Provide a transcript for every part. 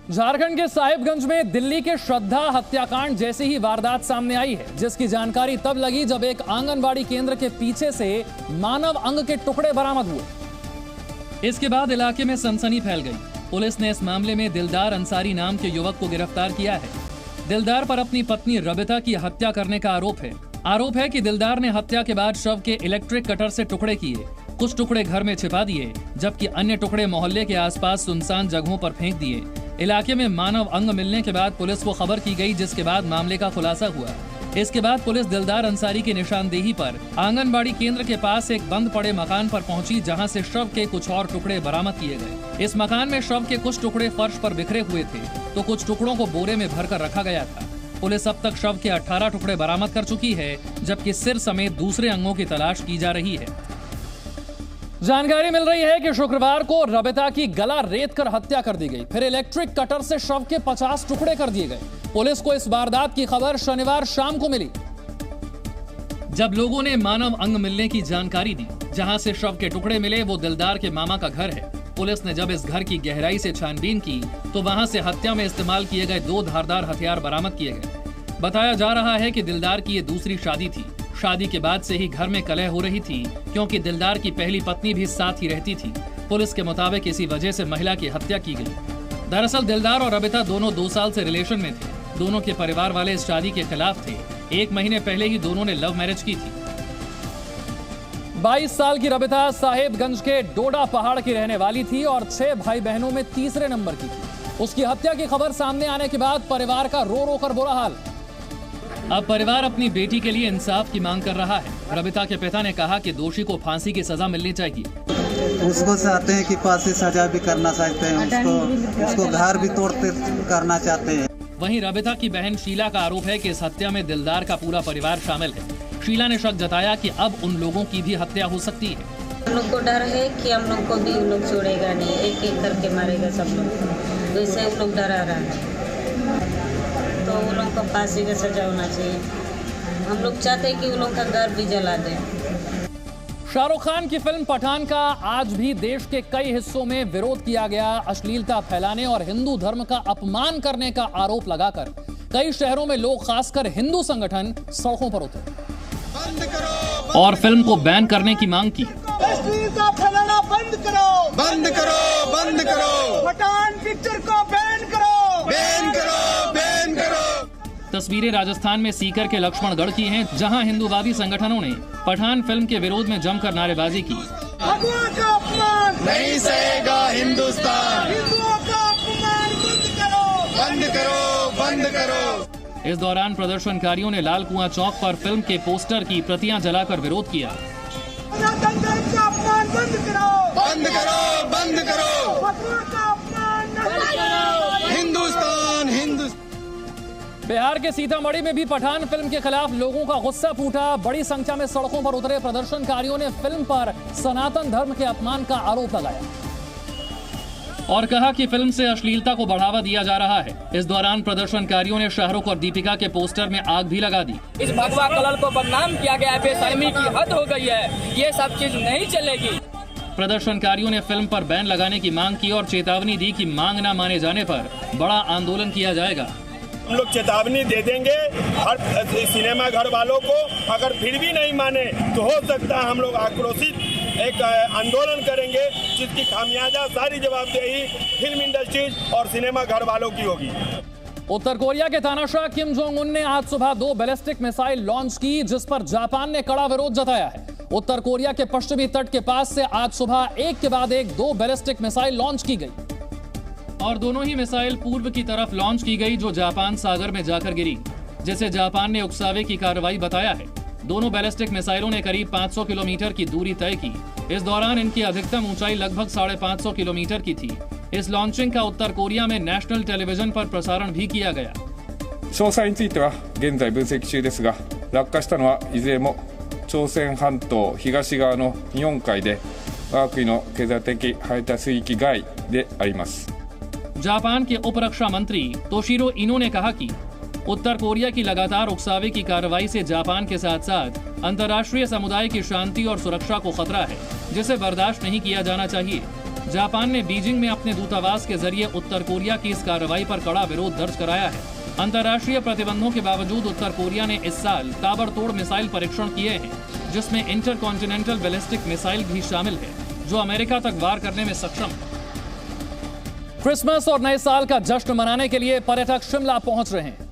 झारखंड के साहिबगंज में दिल्ली के श्रद्धा हत्याकांड जैसी ही वारदात सामने आई है, जिसकी जानकारी तब लगी जब एक आंगनबाड़ी केंद्र के पीछे से मानव अंग के टुकड़े बरामद हुए। इसके बाद इलाके में सनसनी फैल गई। पुलिस ने इस मामले में दिलदार अंसारी नाम के युवक को गिरफ्तार किया है। दिलदार पर अपनी पत्नी रबिता की हत्या करने का आरोप है कि दिलदार ने हत्या के बाद शव के इलेक्ट्रिक कटर से टुकड़े किए, कुछ टुकड़े घर में छिपा दिए, जबकि अन्य टुकड़े मोहल्ले के आसपास सुनसान जगहों पर फेंक दिए। इलाके में मानव अंग मिलने के बाद पुलिस को खबर की गई, जिसके बाद मामले का खुलासा हुआ। इसके बाद पुलिस दिलदार अंसारी की निशानदेही पर आंगनबाड़ी केंद्र के पास एक बंद पड़े मकान पर पहुंची, जहां से शव के कुछ और टुकड़े बरामद किए गए। इस मकान में शव के कुछ टुकड़े फर्श पर बिखरे हुए थे, तो कुछ टुकड़ों को बोरे में भरकर रखा गया था। पुलिस अब तक शव के 18 टुकड़े बरामद कर चुकी है, जबकि सिर समेत दूसरे अंगों की तलाश की जा रही है। जानकारी मिल रही है कि शुक्रवार को रबिता की गला रेत कर हत्या कर दी गई, फिर इलेक्ट्रिक कटर से शव के 50 टुकड़े कर दिए गए। पुलिस को इस वारदात की खबर शनिवार शाम को मिली, जब लोगों ने मानव अंग मिलने की जानकारी दी। जहां से शव के टुकड़े मिले वो दिलदार के मामा का घर है। पुलिस ने जब इस घर की गहराई से छानबीन की तो वहां से हत्या में इस्तेमाल किए गए 2 धारदार हथियार बरामद किए गए। बताया जा रहा है कि दिलदार की ये दूसरी शादी थी। शादी के बाद से ही घर में कलह हो रही थी, क्योंकि दिलदार की पहली पत्नी भी साथ ही रहती थी। पुलिस के मुताबिक इसी वजह से महिला की हत्या की गई। दरअसल दिलदार और रबिता दोनों 2 साल से रिलेशन में थे। दोनों के परिवार वाले इस शादी के खिलाफ थे। 1 महीने पहले ही दोनों ने लव मैरिज की थी। 22 साल की रबिता साहिबगंज के डोडा पहाड़ की रहने वाली थी और 6 भाई बहनों में तीसरे नंबर की थी। उसकी हत्या की खबर सामने आने के बाद परिवार का रो रो कर बुरा हाल। अब परिवार अपनी बेटी के लिए इंसाफ की मांग कर रहा है। रबिता के पिता ने कहा कि दोषी को फांसी की सजा मिलनी चाहिए। उसको चाहते हैं कि फांसी सजा भी करना चाहते हैं, उसको घर भी तोड़ते करना चाहते हैं। वहीं रबिता की बहन शीला का आरोप है कि इस हत्या में दिलदार का पूरा परिवार शामिल है। शीला ने शक जताया कि अब उन लोगों की भी हत्या हो सकती है। हम लोग को डर है कि हम लोग को भी उन लोग छोड़ेगा नहीं, एक एक करके मारेगा सब लोग, वैसे उन लोग डरा रहा है। तो उन लोगों को फांसी का सजा होना चाहिए। हम लोग चाहते हैं कि उन लोगों का घर भी जला दें। शाहरुख खान की फिल्म पठान का आज भी देश के कई हिस्सों में विरोध किया गया। अश्लीलता फैलाने और हिंदू धर्म का अपमान करने का आरोप लगाकर कई शहरों में लोग, खासकर हिंदू संगठन, सड़कों पर उतरे और फिल्म को बैन करने की मांग की। अश्लीलता फैलाना बंद करो, बंद करो, बंद करो। पठान पिक्चर को बैन करो, बैन करो, बैन करो। तस्वीरें राजस्थान में सीकर के लक्ष्मणगढ़ की हैं, जहां हिंदूवादी संगठनों ने पठान फिल्म के विरोध में जमकर नारेबाजी की। भगवा का अपमान नहीं सहेगा हिंदुस्तान, हिंदुओं का अपमान बंद करो, बंद करो, बंद करो। इस दौरान प्रदर्शनकारियों ने लाल कुआं चौक पर फिल्म के पोस्टर की प्रतियां जलाकर विरोध किया। सनातन धर्म का अपमान बंद करो, बंद करो, बंद करो। भगवा का अपमान बंद करो। हिंदुस्तान, हिंदुस्तान। बिहार के सीतामढ़ी में भी पठान फिल्म के खिलाफ लोगों का गुस्सा फूटा। बड़ी संख्या में सड़कों पर उतरे प्रदर्शनकारियों ने फिल्म पर सनातन धर्म के अपमान का आरोप लगाया और कहा कि फिल्म से अश्लीलता को बढ़ावा दिया जा रहा है। इस दौरान प्रदर्शनकारियों ने शाहरुख और दीपिका के पोस्टर में आग भी लगा दी। इस भगवा कलर को बदनाम किया गया है, बेशर्मी की हद हो गई है, ये सब चीज नहीं चलेगी। प्रदर्शनकारियों ने फिल्म पर बैन लगाने की मांग की और चेतावनी दी कि मांग न माने जाने पर बड़ा आंदोलन किया जाएगा। हम लोग चेतावनी दे देंगे हर सिनेमा घर वालों को, अगर फिर भी नहीं माने तो हो सकता है हम लोग आक्रोशित एक आंदोलन करेंगे, जिसकी खामियाजा सारी जवाबदेही फिल्म इंडस्ट्रीज और सिनेमा घर वालों की होगी। उत्तर कोरिया के तानाशाह किम जोंग उन ने आज सुबह 2 बैलिस्टिक मिसाइल लॉन्च की, जिस पर जापान ने कड़ा विरोध जताया है। उत्तर कोरिया के पश्चिमी तट के पास से आज सुबह एक के बाद एक 2 बैलिस्टिक मिसाइल लॉन्च की गई और दोनों ही मिसाइल पूर्व की तरफ लॉन्च की गई, जो जापान सागर में जाकर गिरी, जिसे जापान ने उकसावे की कार्रवाई बताया है। दोनों बैलिस्टिक मिसाइलों ने करीब 500 किलोमीटर की दूरी तय की। इस दौरान इनकी अधिकतम ऊंचाई लगभग 550 किलोमीटर की थी। इस लॉन्चिंग का उत्तर कोरिया में नेशनल टेलीविजन पर प्रसारण भी किया गया। 詳細については現在分析中ですが、落下したのはいずれも朝鮮半島東側の日本海で我が国の経済的排他水域外であります。जापान के उप रक्षा मंत्री तोशिरो इनो ने कहा कि उत्तर कोरिया की लगातार उकसावे की कार्रवाई से जापान के साथ साथ अंतर्राष्ट्रीय समुदाय की शांति और सुरक्षा को खतरा है, जिसे बर्दाश्त नहीं किया जाना चाहिए। जापान ने बीजिंग में अपने दूतावास के जरिए उत्तर कोरिया की इस कार्रवाई पर कड़ा विरोध दर्ज कराया है। अंतर्राष्ट्रीय प्रतिबंधों के बावजूद उत्तर कोरिया ने इस साल ताबड़तोड़ मिसाइल परीक्षण किए हैं, जिसमें इंटरकॉन्टिनेंटल बैलिस्टिक मिसाइल भी शामिल है, जो अमेरिका तक वार करने में सक्षम है। क्रिसमस और नए साल का जश्न मनाने के लिए पर्यटक शिमला पहुंच रहे हैं।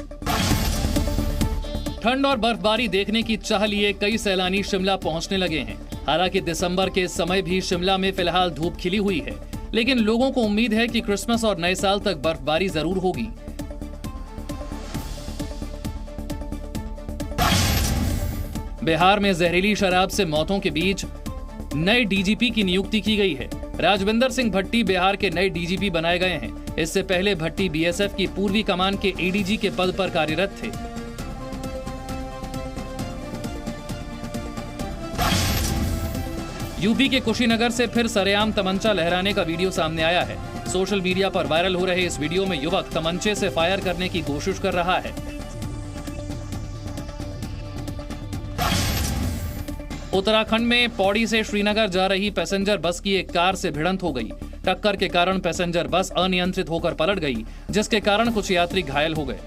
ठंड और बर्फबारी देखने की चाह लिए कई सैलानी शिमला पहुंचने लगे हैं। हालांकि दिसंबर के समय भी शिमला में फिलहाल धूप खिली हुई है, लेकिन लोगों को उम्मीद है कि क्रिसमस और नए साल तक बर्फबारी जरूर होगी। बिहार में जहरीली शराब से मौतों के बीच नए डीजीपी की नियुक्ति की गई है। राजविंदर सिंह भट्टी बिहार के नए डीजीपी बनाए गए हैं। इससे पहले भट्टी बीएसएफ की पूर्वी कमान के एडीजी के पद पर कार्यरत थे। यूपी के कुशीनगर से फिर सरेआम तमंचा लहराने का वीडियो सामने आया है। सोशल मीडिया पर वायरल हो रहे इस वीडियो में युवक तमंचे से फायर करने की कोशिश कर रहा है। उत्तराखंड में पौड़ी से श्रीनगर जा रही पैसेंजर बस की एक कार से भिड़ंत हो गई। टक्कर के कारण पैसेंजर बस अनियंत्रित होकर पलट गई, जिसके कारण कुछ यात्री घायल हो गए।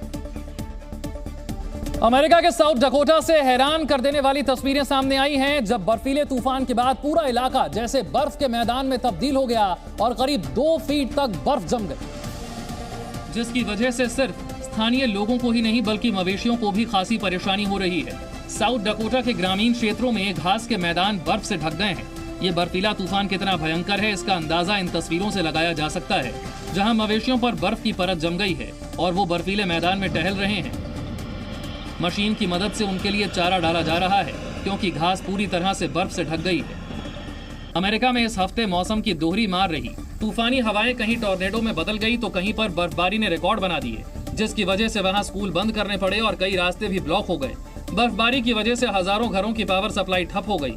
अमेरिका के साउथ डकोटा से हैरान कर देने वाली तस्वीरें सामने आई हैं, जब बर्फीले तूफान के बाद पूरा इलाका जैसे बर्फ के मैदान में तब्दील हो गया और करीब 2 फीट तक बर्फ जम गई, जिसकी वजह से सिर्फ स्थानीय लोगों को ही नहीं बल्कि मवेशियों को भी खासी परेशानी हो रही है। साउथ डकोटा के ग्रामीण क्षेत्रों में घास के मैदान बर्फ से ढक गए हैं। ये बर्फीला तूफान कितना भयंकर है, इसका अंदाजा इन तस्वीरों से लगाया जा सकता है, जहां मवेशियों पर बर्फ की परत जम गई है और वो बर्फीले मैदान में टहल रहे हैं। मशीन की मदद से उनके लिए चारा डाला जा रहा है, क्योंकि घास पूरी तरह से बर्फ से ढक गई है। अमेरिका में इस हफ्ते मौसम की दोहरी मार रही। तूफानी हवाएं कहीं टॉर्नेडो में बदल गई तो कहीं पर बर्फबारी ने रिकॉर्ड बना दिए, जिसकी वजह से वहां स्कूल बंद करने पड़े और कई रास्ते भी ब्लॉक हो गए। बर्फबारी की वजह से हजारों घरों की पावर सप्लाई ठप हो गई।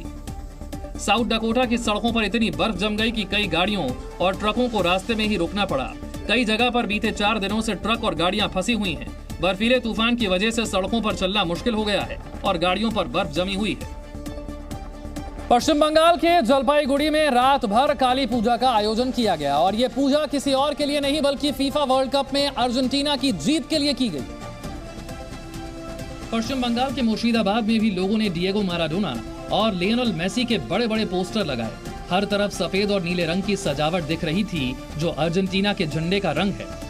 साउथ डकोटा की सड़कों पर इतनी बर्फ जम गई कि कई गाड़ियों और ट्रकों को रास्ते में ही रुकना पड़ा। कई जगह पर बीते 4 दिनों से ट्रक और गाड़ियां फंसी हुई हैं। बर्फीले तूफान की वजह से सड़कों पर चलना मुश्किल हो गया है और गाड़ियों पर बर्फ जमी हुई है। पश्चिम बंगाल के जलपाईगुड़ी में रात भर काली पूजा का आयोजन किया गया और ये पूजा किसी और के लिए नहीं बल्कि फीफा वर्ल्ड कप में अर्जेंटीना की जीत के लिए की गई। पश्चिम बंगाल के मुर्शिदाबाद में भी लोगों ने डिएगो माराडोना और लियोनेल मेसी के बड़े बड़े पोस्टर लगाए। हर तरफ सफेद और नीले रंग की सजावट दिख रही थी, जो अर्जेंटीना के झंडे का रंग है।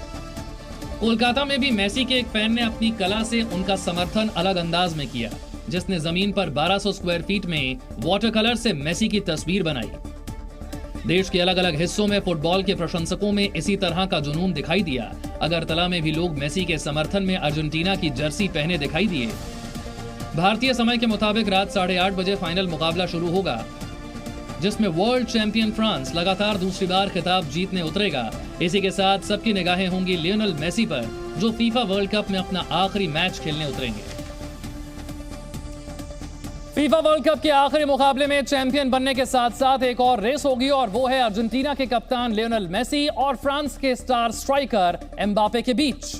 कोलकाता में भी मेसी के एक फैन ने अपनी कला से उनका समर्थन अलग अंदाज में किया, जिसने जमीन पर 1200 स्क्वायर फीट में वाटर कलर से मेसी की तस्वीर बनाई। देश के अलग अलग हिस्सों में फुटबॉल के प्रशंसकों में इसी तरह का जुनून दिखाई दिया। अगरतला में भी लोग मेसी के समर्थन में अर्जेंटीना की जर्सी पहने दिखाई दिए। भारतीय समय के मुताबिक रात 8:30 बजे फाइनल मुकाबला शुरू होगा, जिसमें वर्ल्ड चैंपियन फ्रांस लगातार दूसरी बार खिताब जीतने उतरेगा। इसी के साथ सबकी निगाहें होंगी लियोनेल मेसी पर, जो फीफा वर्ल्ड कप में अपना आखिरी मैच खेलने उतरेंगे। फीफा वर्ल्ड कप के आखिरी मुकाबले में चैंपियन बनने के साथ साथ एक और रेस होगी और वो है अर्जेंटीना के कप्तान लियोनेल मेसी और फ्रांस के स्टार स्ट्राइकर एम्बापे के बीच।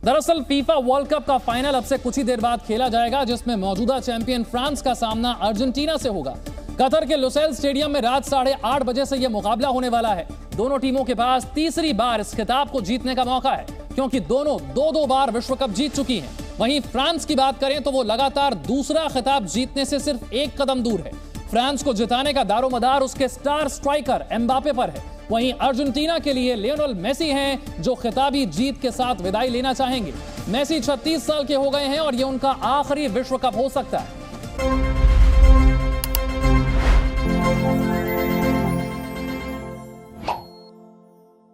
दरअसल फीफा वर्ल्ड कप का फाइनल अब से कुछ ही देर बाद खेला जाएगा, जिसमें मौजूदा चैंपियन फ्रांस का सामना अर्जेंटीना से होगा। कतर के लुसेल स्टेडियम में रात 8:30 बजे से यह मुकाबला होने वाला है। दोनों टीमों के पास तीसरी बार इस खिताब को जीतने का मौका है, क्योंकि दोनों 2-2 बार विश्व कप जीत चुकी हैं। वहीं फ्रांस की बात करें तो वो लगातार दूसरा खिताब जीतने से सिर्फ एक कदम दूर है। फ्रांस को जिताने का दारोमदार उसके स्टार स्ट्राइकर एम्बापे पर है। वहीं अर्जेंटीना के लिए लियोनेल मेसी हैं, जो खिताबी जीत के साथ विदाई लेना चाहेंगे। मेसी 36 साल के हो गए हैं और ये उनका आखिरी विश्व कप हो सकता है।